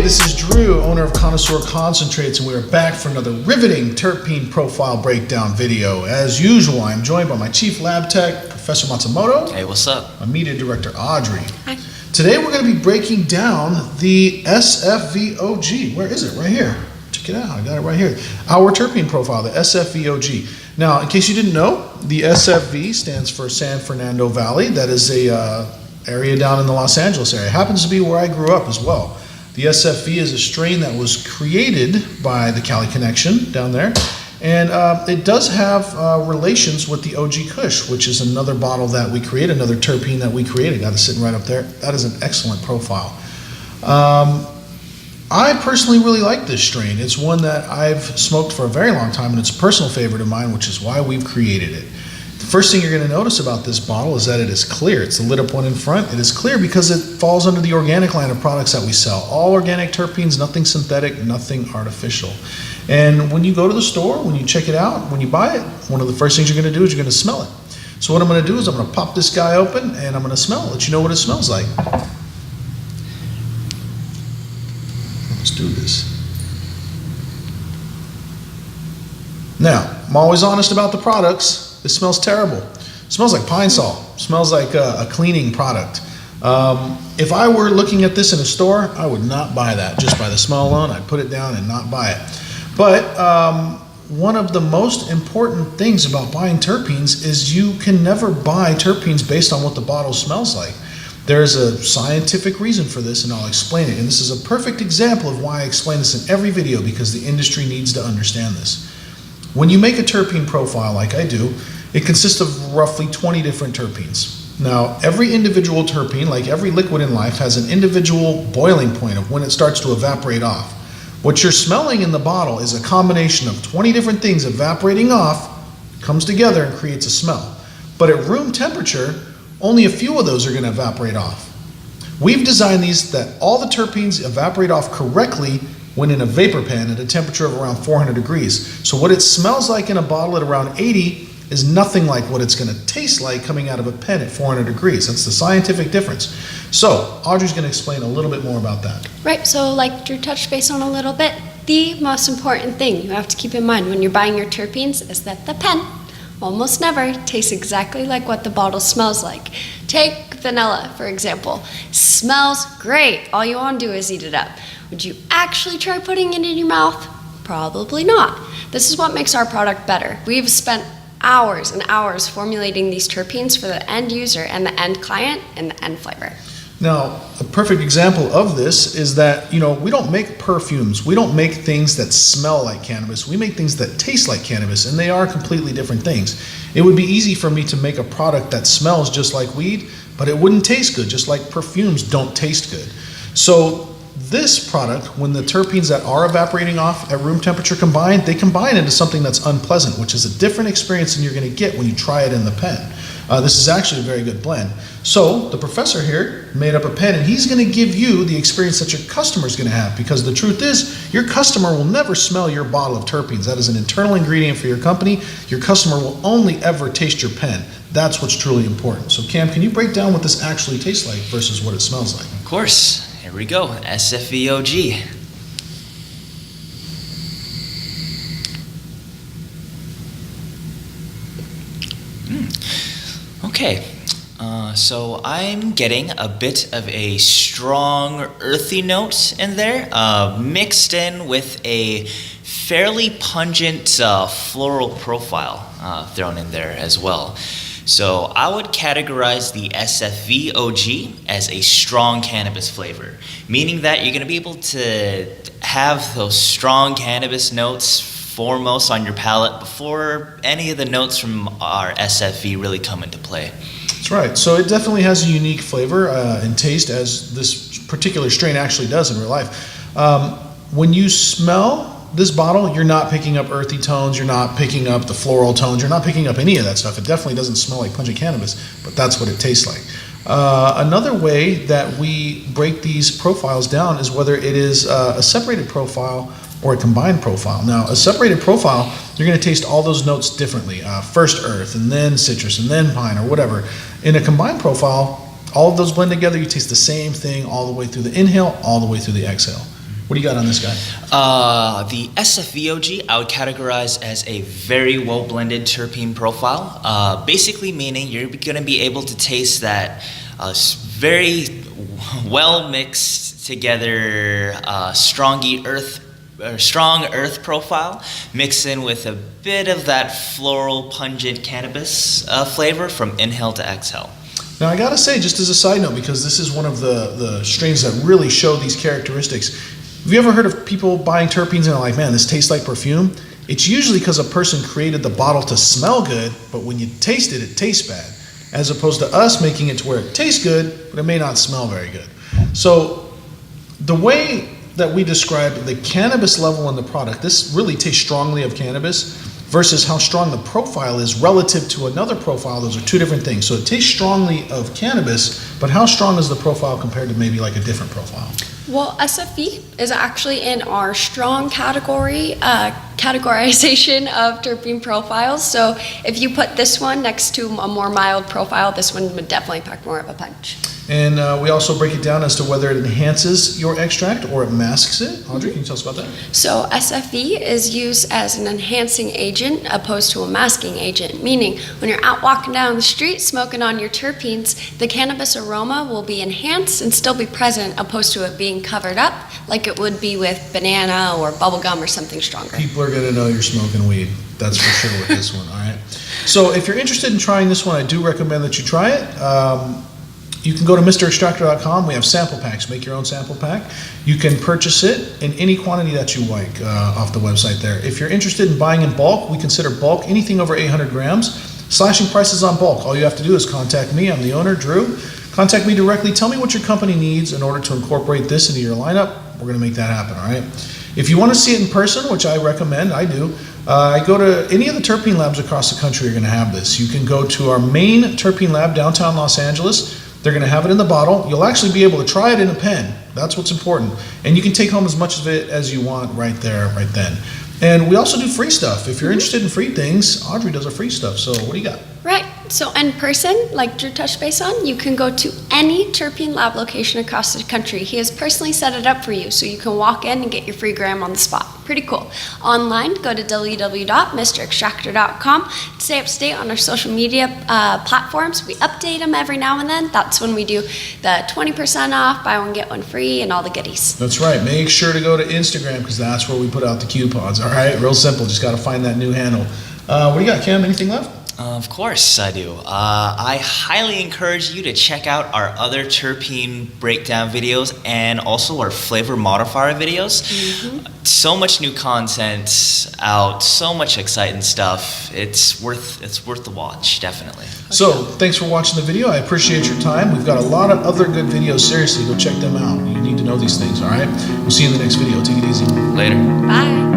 Hey, this is Drew, owner of Connoisseur Concentrates, and we are back for another riveting terpene profile breakdown video. As usual, I'm joined by my chief lab tech, Professor Matsumoto. Hey, what's up? My media director, Audrey. Hi. Today we're going to be breaking down the SFV OG. Where is it? Right here. Check it out. I got it right here. Our terpene profile, the SFV OG. Now, in case you didn't know, the SFV stands for San Fernando Valley. That is a area down in the Los Angeles area. It happens to be where I grew up as well. The SFV is a strain that was created by the Cali Connection down there, and it does have relations with the OG Kush, which is another bottle that we created, another terpene that we created. Got it sitting right up there. That is an excellent profile. I personally really like this strain. It's one that I've smoked for a very long time, and it's a personal favorite of mine, which is why we've created it. The first thing you're going to notice about this bottle is that it is clear. It's the lit up one in front. It is clear because it falls under the organic line of products that we sell. All organic terpenes, nothing synthetic, nothing artificial. And when you go to the store, when you check it out, when you buy it, one of the first things you're going to do is you're going to smell it. So what I'm going to do is I'm going to pop this guy open and I'm going to smell it, let you know what it smells like. Let's do this. Now, I'm always honest about the products. It smells terrible. It smells like pine sol. It smells like a cleaning product. If I were looking at this in a store, I would not buy that. Just by the smell alone, I'd put it down and not buy it. But one of the most important things about buying terpenes is you can never buy terpenes based on what the bottle smells like. There's a scientific reason for this, and I'll explain it. And this is a perfect example of why I explain this in every video, because the industry needs to understand this. When you make a terpene profile like I do, it consists of roughly 20 different terpenes. Now, every individual terpene, like every liquid in life, has an individual boiling point of when it starts to evaporate off. What you're smelling in the bottle is a combination of 20 different things evaporating off, comes together and creates a smell. But at room temperature, only a few of those are going to evaporate off. We've designed these that all the terpenes evaporate off correctly when in a vapor pen at a temperature of around 400 degrees. So what it smells like in a bottle at around 80 is nothing like what it's going to taste like coming out of a pen at 400 degrees. That's the scientific difference. So Audrey's going to explain a little bit more about that. Right, so like Drew touched base on a little bit, the most important thing you have to keep in mind when you're buying your terpenes is that the pen almost never tastes exactly like what the bottle smells like. Take vanilla, for example. Smells great. All you want to do is eat it up. Would you actually try putting it in your mouth? Probably not. This is what makes our product better. We've spent hours and hours formulating these terpenes for the end user and the end client and the end flavor. Now, a perfect example of this is that, we don't make perfumes. We don't make things that smell like cannabis. We make things that taste like cannabis, and they are completely different things. It would be easy for me to make a product that smells just like weed, but it wouldn't taste good, just like perfumes don't taste good. So this product, when the terpenes that are evaporating off at room temperature combine, they combine into something that's unpleasant, which is a different experience than you're going to get when you try it in the pen. This is actually a very good blend. So the professor here made up a pen, and he's going to give you the experience that your customer is going to have, because the truth is your customer will never smell your bottle of terpenes. That is an internal ingredient for your company. Your customer will only ever taste your pen. That's what's truly important. So Cam, can you break down what this actually tastes like versus what it smells like? Of course. Here we go. SFV OG. Okay. So I'm getting a bit of a strong earthy note in there, mixed in with a fairly pungent floral profile thrown in there as well. So I would categorize the SFV OG as a strong cannabis flavor, meaning that you're going to be able to have those strong cannabis notes foremost on your palate before any of the notes from our SFV really come into play. That's right. So it definitely has a unique flavor and taste, as this particular strain actually does in real life. When you smell this bottle, you're not picking up earthy tones, you're not picking up the floral tones, you're not picking up any of that stuff. It definitely doesn't smell like pungent cannabis, but that's what it tastes like. Another way that we break these profiles down is whether it is a separated profile or a combined profile. Now, a separated profile, you're going to taste all those notes differently. First earth, and then citrus, and then pine, or whatever. In a combined profile, all of those blend together, you taste the same thing all the way through the inhale, all the way through the exhale. What do you got on this guy? The SFV OG I would categorize as a very well blended terpene profile. Basically meaning you're going to be able to taste that very well mixed together strong earth profile mixed in with a bit of that floral pungent cannabis flavor from inhale to exhale. Now I gotta say, just as a side note, because this is one of the strains that really show these characteristics. Have you ever heard of people buying terpenes and they're like, man, this tastes like perfume? It's usually because a person created the bottle to smell good, but when you taste it, it tastes bad. As opposed to us making it to where it tastes good, but it may not smell very good. So the way that we describe the cannabis level in the product, this really tastes strongly of cannabis versus how strong the profile is relative to another profile. Those are two different things. So it tastes strongly of cannabis, but how strong is the profile compared to maybe like a different profile? Well, SFV is actually in our strong category, categorization of terpene profiles. So if you put this one next to a more mild profile, this one would definitely pack more of a punch. And we also break it down as to whether it enhances your extract or it masks it. Audrey, can you tell us about that? So SFV is used as an enhancing agent opposed to a masking agent, meaning when you're out walking down the street smoking on your terpenes, the cannabis aroma will be enhanced and still be present opposed to it being covered up like it would be with banana or bubblegum or something stronger. People are going to know you're smoking weed. That's for sure with this one, all right? So if you're interested in trying this one, I do recommend that you try it. You can go to MrExtractor.com. We have sample packs. Make your own sample pack. You can purchase it in any quantity that you like off the website there. If you're interested in buying in bulk, we consider bulk anything over 800 grams. Slashing prices on bulk. All you have to do is contact me. I'm the owner, Drew. Contact me directly. Tell me what your company needs in order to incorporate this into your lineup. We're going to make that happen, all right? If you want to see it in person, which I recommend, I do, I go to any of the terpene labs across the country are going to have this. You can go to our main terpene lab downtown Los Angeles. They're going to have it in the bottle. You'll actually be able to try it in a pen. That's what's important. And you can take home as much of it as you want right there, right then. And we also do free stuff. If you're interested in free things, Audrey does our free stuff. So what do you got? Right. So in person, like Drew touched base on, you can go to any terpene lab location across the country. He has personally set it up for you, so you can walk in and get your free gram on the spot. Pretty cool. Online, go to www.mrextractor.com. Stay up to date on our social media platforms. We update them every now and then. That's when we do the 20% off, buy one, get one free, and all the goodies. That's right. Make sure to go to Instagram because that's where we put out the coupons. All right? Real simple. Just got to find that new handle. What do you got, Cam? Anything left? Of course I do. I highly encourage you to check out our other terpene breakdown videos and also our flavor modifier videos. So much new content out, so much exciting stuff. It's worth the watch, definitely. So thanks for watching the video. I appreciate your time. We've got a lot of other good videos. Seriously, go check them out. You need to know these things, all right? We'll see you in the next video. Take it easy. Later. Bye.